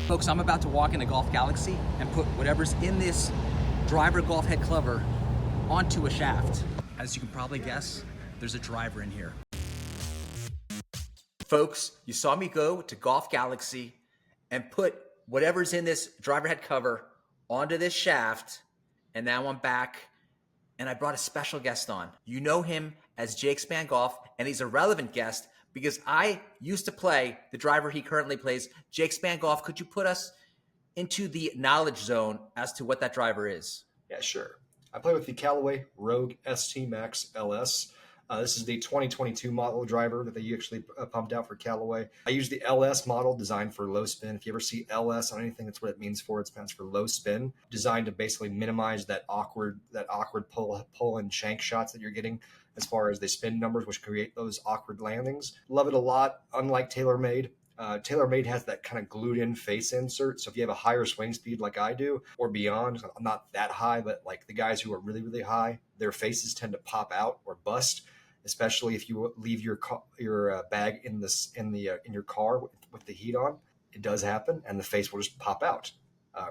Folks, I'm about to walk into Golf Galaxy and put whatever's in this driver golf head cover onto a shaft. As you can probably guess, there's a driver in here. Folks, you saw me go to Golf Galaxy and put whatever's in this driver head cover onto this shaft, and now I'm back, and I brought a special guest on. You know him as Jake Span Golf, and he's a relevant guest because I used to play the driver he currently plays. Jake Span Golf, could you put us into the knowledge zone as to what that driver is? Yeah, sure. I play with the Callaway Rogue ST Max LS. This is the 2022 model driver that they actually pumped out for Callaway. I use the LS model designed for low spin. If you ever see LS on anything, that's what it means for. It stands for low spin, designed to basically minimize that awkward pull and shank shots that you're getting as far as the spin numbers, which create those awkward landings. Love it a lot. Unlike TaylorMade, TaylorMade has that kind of glued in face insert. So if you have a higher swing speed like I do or beyond, I'm not that high, but like the guys who are really, really high, their faces tend to pop out or bust, especially if you leave your bag in your car with the heat on. It does happen, and the face will just pop out.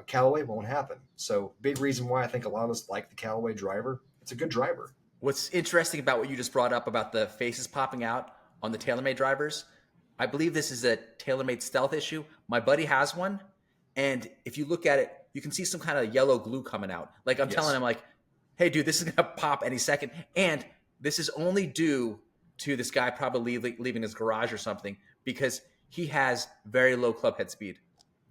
Callaway won't happen. So big reason why I think a lot of us like the Callaway driver. It's a good driver. What's interesting about what you just brought up about the faces popping out on the TaylorMade drivers, I believe this is a TaylorMade stealth issue. My buddy has one, and if you look at it, you can see some kind of yellow glue coming out. Like I'm telling him, like, hey, dude, this is going to pop any second. And this is only due to this guy probably leaving his garage or something because he has very low club head speed.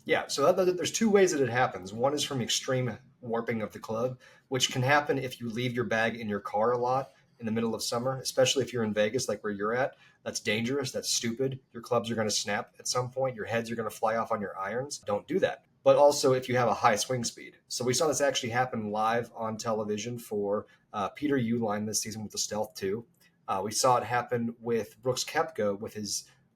Yeah, so there's two ways that it happens. One is from extreme warping of the club, which can happen if you leave your bag in your car a lot in the middle of summer, especially if you're in Vegas, like where you're at. That's dangerous. That's stupid. Your clubs are going to snap at some point. Your heads are going to fly off on your irons. Don't do that. But also if you have a high swing speed. So we saw this actually happen live on television for Peter Uihlein this season with the Stealth 2. We saw it happen with Brooks Koepka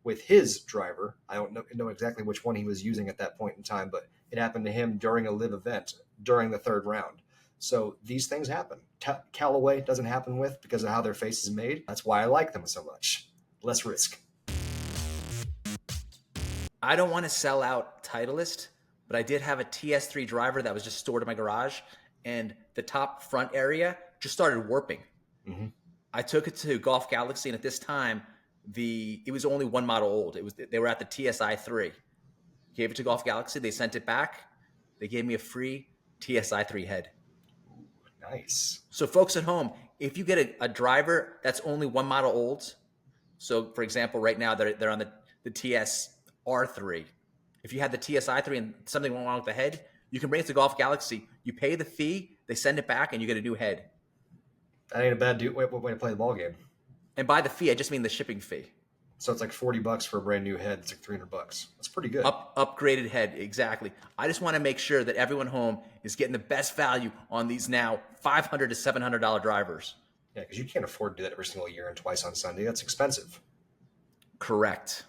with his driver. I don't know exactly which one he was using at that point in time, but it happened to him during a live event during the third round. So these things happen. Callaway doesn't happen with because of how their face is made. That's why I like them so much. Less risk. I don't want to sell out Titleist, but I did have a TS3 driver that was just stored in my garage, and the top front area just started warping. Mm-hmm. I took it to Golf Galaxy, and at this time, it was only one model old. They were at the TSI 3. Gave it to Golf Galaxy. They sent it back. They gave me a free TSI 3 head. Nice. So folks at home, if you get a driver that's only one model old, so for example, right now they're on the TSR3. If you had the TSI3 and something went wrong with the head, you can bring it to Golf Galaxy. You pay the fee, they send it back, and you get a new head. That ain't a bad way to play the ball game. And by the fee, I just mean the shipping fee. So it's like $40 for a brand new head. It's like $300. That's pretty good. Upgraded head, exactly. I just want to make sure that everyone home is getting the best value on these now $500 to $700 drivers. Yeah, because you can't afford to do that every single year and twice on Sunday. That's expensive. Correct.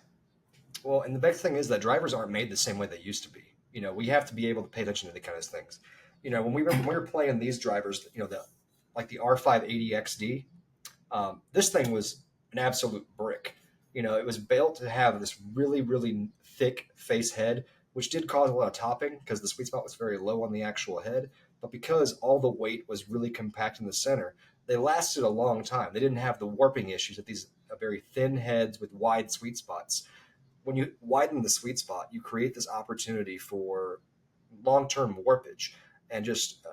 Well, and the big thing is that drivers aren't made the same way they used to be. You know, we have to be able to pay attention to the kind of things. You know, when we were playing these drivers, you know, like the R580 XD, this thing was an absolute brick. You know, it was built to have this really, really thick face head, which did cause a lot of topping because the sweet spot was very low on the actual head. But because all the weight was really compact in the center, they lasted a long time. They didn't have the warping issues of these very thin heads with wide sweet spots. When you widen the sweet spot, you create this opportunity for long-term warpage, and just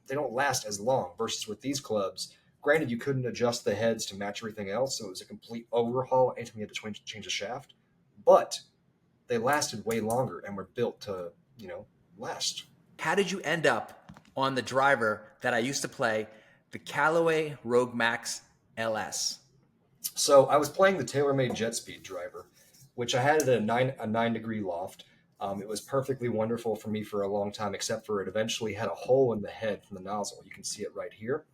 they don't last as long versus with these clubs. Granted, you couldn't adjust the heads to match everything else, so it was a complete overhaul anytime you had to change the shaft. But they lasted way longer and were built to, you know, last. How did you end up on the driver that I used to play, the Callaway Rogue Max LS? So I was playing the TaylorMade Jet Speed driver, which I had at a 9-degree loft. It was perfectly wonderful for me for a long time, except for it eventually had a hole in the head from the nozzle. You can see it right here.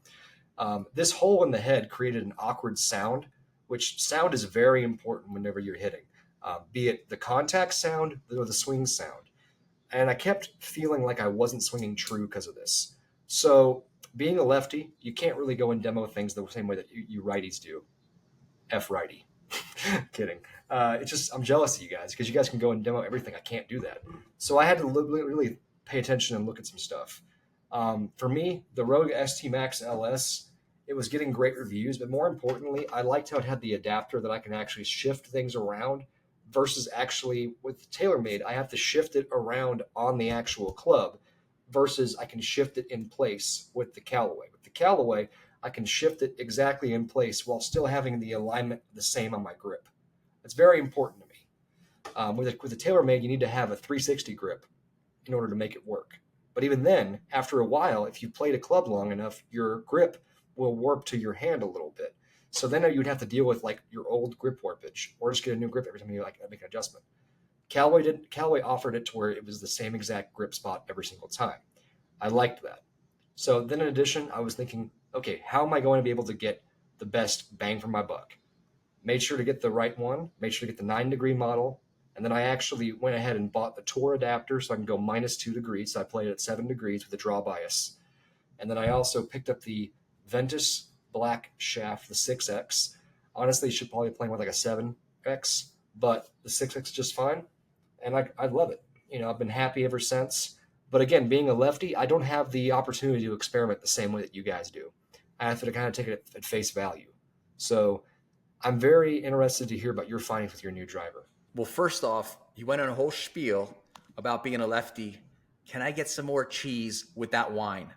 This hole in the head created an awkward sound, which sound is very important whenever you're hitting, be it the contact sound or the swing sound. And I kept feeling like I wasn't swinging true because of this. So being a lefty, you can't really go and demo things the same way that you righties do. F righty. Kidding. It's just I'm jealous of you guys because you guys can go and demo everything. I can't do that. So I had to really pay attention and look at some stuff. For me, the Rogue ST Max LS, it was getting great reviews, but more importantly, I liked how it had the adapter that I can actually shift things around versus actually with TaylorMade, I have to shift it around on the actual club versus I can shift it in place with the Callaway. With the Callaway, I can shift it exactly in place while still having the alignment the same on my grip. It's very important to me. With a TaylorMade, you need to have a 360 grip in order to make it work. But even then, after a while, if you played a club long enough, your grip will warp to your hand a little bit. So then you'd have to deal with like your old grip warpage, or just get a new grip every time you like make an adjustment. Callaway offered it to where it was the same exact grip spot every single time. I liked that. So then in addition, I was thinking, okay, how am I going to be able to get the best bang for my buck? Made sure to get the right one, made sure to get the 9-degree model, and then I actually went ahead and bought the Tor adapter so I can go -2 degrees. So I played at 7 degrees with a draw bias. And then I also picked up the Ventus Black Shaft, the 6X. Honestly, you should probably play with like a 7X, but the 6X is just fine. And I love it. I've been happy ever since. But again, being a lefty, I don't have the opportunity to experiment the same way that you guys do. I have to kind of take it at face value. So I'm very interested to hear about your findings with your new driver. Well, first off, you went on a whole spiel about being a lefty. Can I get some more cheese with that wine?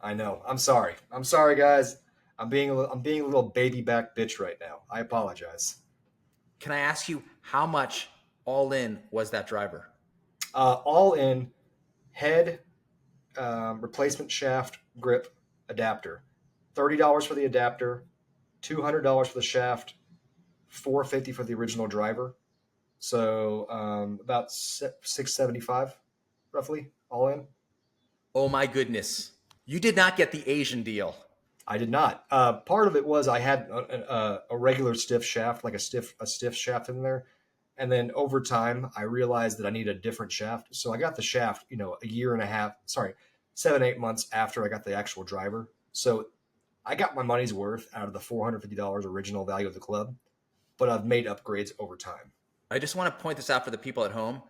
I know. I'm sorry. I'm sorry, guys. I'm being a little baby back bitch right now. I apologize. Can I ask you how much all in was that driver? All in head, replacement shaft, grip, adapter. $30 for the adapter, $200 for the shaft, $450 for the original driver. So about 675, roughly, all in. Oh my goodness. You did not get the Asian deal. I did not. Part of it was I had a regular stiff shaft, like a stiff shaft in there, and then over time I realized that I need a different shaft. So I got the shaft, a year and a half, sorry, 7 8 months after I got the actual driver. So I got my money's worth out of the $450 original value of the club, but I've made upgrades over time. I just want to point this out for the people at home.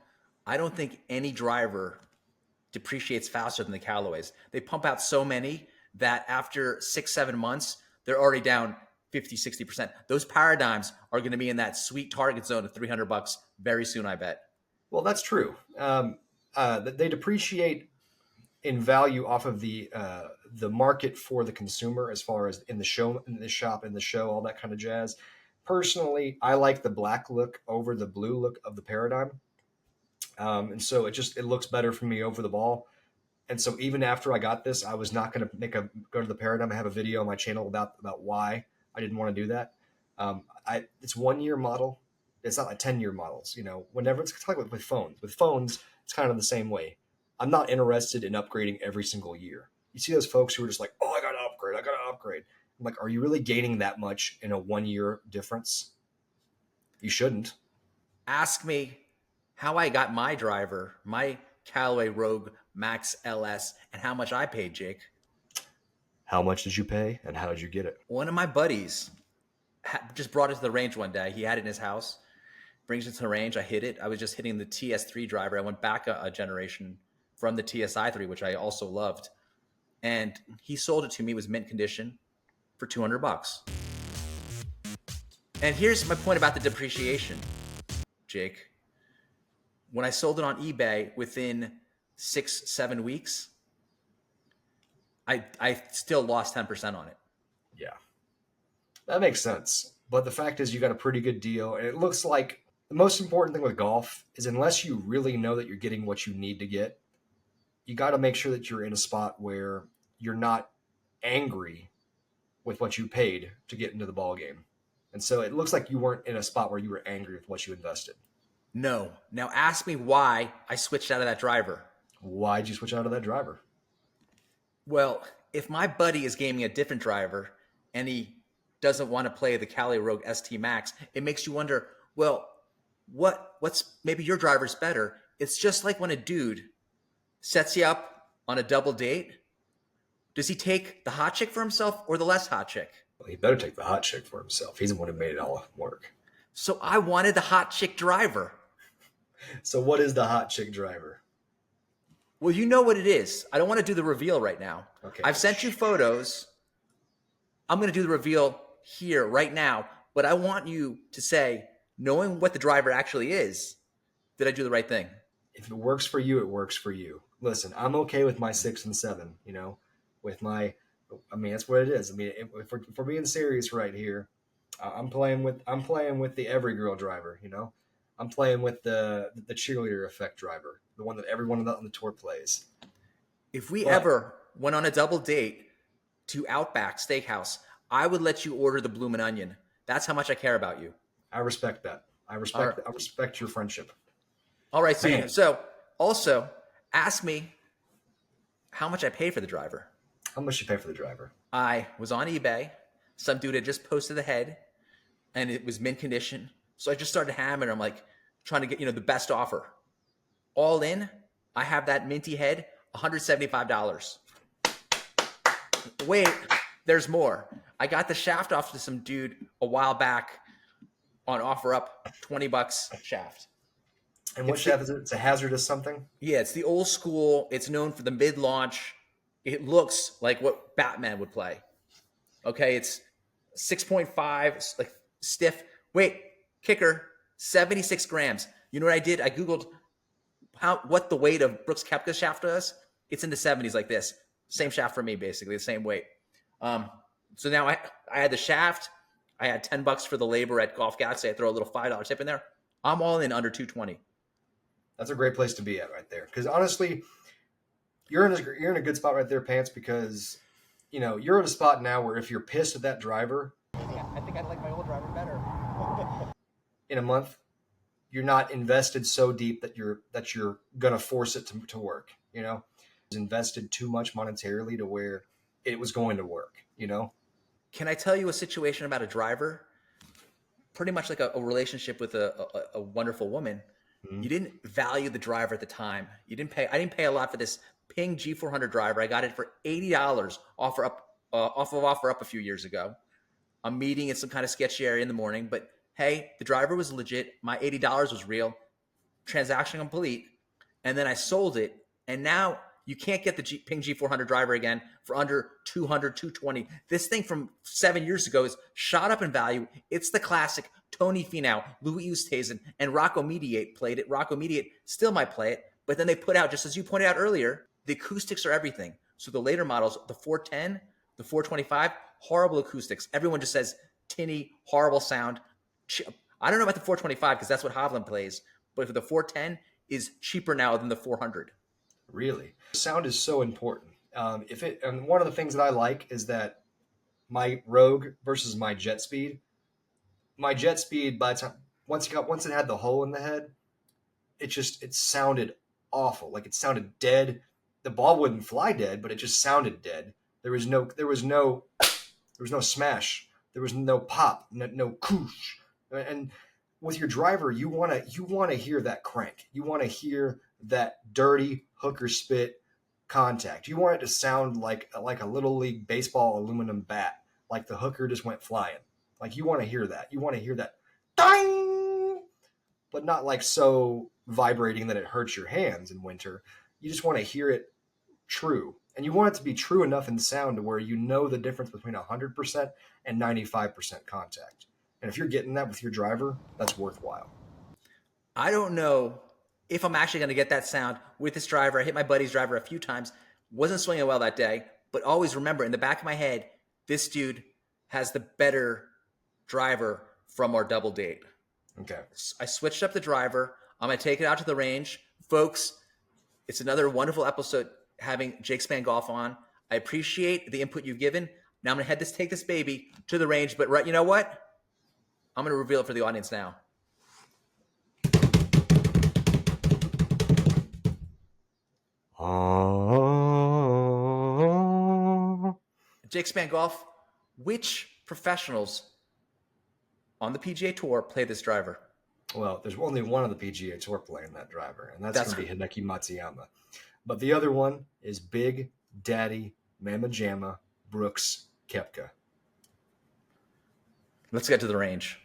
I don't think any driver depreciates faster than the Callaways. They pump out so many that after 6 7 months, they're already down 50, 60%. Those paradigms are going to be in that sweet target zone of $300 very soon, I bet. Well, that's true. They depreciate in value off of the market for the consumer, as far as in the show, in the shop, in the show, all that kind of jazz. Personally, I like the black look over the blue look of the paradigm, and so it looks better for me over the ball. And so even after I got this, I was not going to go to the paradigm. I have a video on my channel about why I didn't want to do that. It's 1 year model. It's not like 10-year models. Whenever it's like with phones. With phones, it's kind of the same way. I'm not interested in upgrading every single year. You see those folks who are just like, oh, I got to upgrade. I got to upgrade. I'm like, are you really gaining that much in a 1 year difference? You shouldn't. Ask me how I got my driver, my Callaway Rogue Max LS, and how much I paid, Jake. How much did you pay and how did you get it? One of my buddies just brought it to the range one day. He had it in his house, brings it to the range. I hit it. I was just hitting the TS3 driver. I went back a generation from the TSI3, which I also loved. And he sold it to me. It was mint condition for $200. And here's my point about the depreciation, Jake. When I sold it on eBay within 6 7 weeks, I still lost 10% on it. Yeah, that makes sense. But the fact is, you got a pretty good deal. And it looks like the most important thing with golf is unless you really know that you're getting what you need to get, you got to make sure that you're in a spot where you're not angry with what you paid to get into the ball game. And so it looks like you weren't in a spot where you were angry with what you invested. No. Now ask me why I switched out of that driver. Why'd you switch out of that driver? Well, if my buddy is gaming a different driver and he doesn't want to play the Cali Rogue ST Max, it makes you wonder, well, what's maybe your driver's better? It's just like when a dude sets you up on a double date. Does he take the hot chick for himself or the less hot chick? Well, he better take the hot chick for himself. He's the one who made it all work. So I wanted the hot chick driver. So what is the hot chick driver? Well, you know what it is. I don't want to do the reveal right now. Okay, I've sent you photos. I'm going to do the reveal here right now, but I want you to say, knowing what the driver actually is, did I do the right thing? if it works for you, it works for you. Listen, I'm okay with my 6 and 7. With my, I mean, that's what it is. I mean, if we're being serious right here, I'm playing with the every girl driver. I'm playing with the cheerleader effect driver, the one that everyone on the tour plays. If we But ever went on a double date to Outback Steakhouse, I would let you order the bloomin' onion. That's how much I care about you. I respect that. All right. I respect your friendship. All right, Man, so also ask me how much I paid for the driver. how much you pay for the driver? I was on eBay. Some dude had just posted the head, and it was mint condition. So I just started hammering. I'm like trying to get the best offer. All in, I have that minty head, $175. Wait, there's more. I got the shaft off to some dude a while back on offer up, $20 shaft. And what shaft is it? It's a hazardous something. Yeah, it's the old school. It's known for the mid launch. It looks like what Batman would play. Okay, it's 6.5, like stiff. Wait, kicker, 76 grams. You know what I did? I Googled what the weight of Brooks Koepka's shaft was. It's in the 70s like this. Same shaft for me, basically, the same weight. So now I had the shaft. I had $10 for the labor at Golf Galaxy. I throw a little $5 tip in there. I'm all in under 220. That's a great place to be at right there. Because honestly, you're in a good spot right there, Pants. Because you're at a spot now where if you're pissed at that driver, Yeah, I think I like my old driver better. in a month, you're not invested so deep that you're gonna force it to work. It's invested too much monetarily to where it was going to work. Can I tell you a situation about a driver? Pretty much like a relationship with a wonderful woman. Mhm. You didn't value the driver at the time. You didn't pay. I didn't pay a lot for this Ping G400 driver. I got it for $80 off of offer up a few years ago. I'm meeting in some kind of sketchy area in the morning, but hey, the driver was legit. My $80 was real. Transaction complete. And then I sold it. And now you can't get the Ping G400 driver again for under 200, 220. This thing from 7 years ago is shot up in value. It's the classic. Tony Finau, Louis Oosthuizen, and Rocco Mediate played it. Rocco Mediate still might play it, but then they put out, just as you pointed out earlier, the acoustics are everything. So the later models, the 410, the 425, horrible acoustics. Everyone just says tinny, horrible sound. I don't know about the 425 because that's what Hovland plays, but for the 410 is cheaper now than the 400. Really, sound is so important. And one of the things that I like is that my Rogue versus my Jet Speed. My Jet Speed, by the time once it had the hole in the head, it sounded awful. Like it sounded dead. The ball wouldn't fly dead, but it just sounded dead. There was no smash. There was no pop. No koosh. And with your driver, you wanna hear that crank. You wanna hear that dirty hooker spit contact. You want it to sound like a little league baseball aluminum bat, like the hooker just went flying. Like you want to hear that. You want to hear that, ding, but not like so vibrating that it hurts your hands in winter. You just want to hear it true, and you want it to be true enough in sound to where you know the difference between 100% and 95% contact. And if you're getting that with your driver, that's worthwhile. I don't know if I'm actually going to get that sound with this driver. I hit my buddy's driver a few times. Wasn't swinging well that day, but always remember in the back of my head, this dude has the better driver from our double date. Okay. I switched up the driver. I'm going to take it out to the range. Folks, it's another wonderful episode having Jake Span Golf on. I appreciate the input you've given. Now I'm going to take this baby to the range, but you know what? I'm going to reveal it for the audience now. Jake Span Golf, which professionals on the PGA Tour play this driver? Well, there's only one on the PGA Tour playing that driver, and that's going to be good. Hideki Matsuyama. But the other one is Big Daddy Mama Jamma Brooks Koepka. Let's get to the range.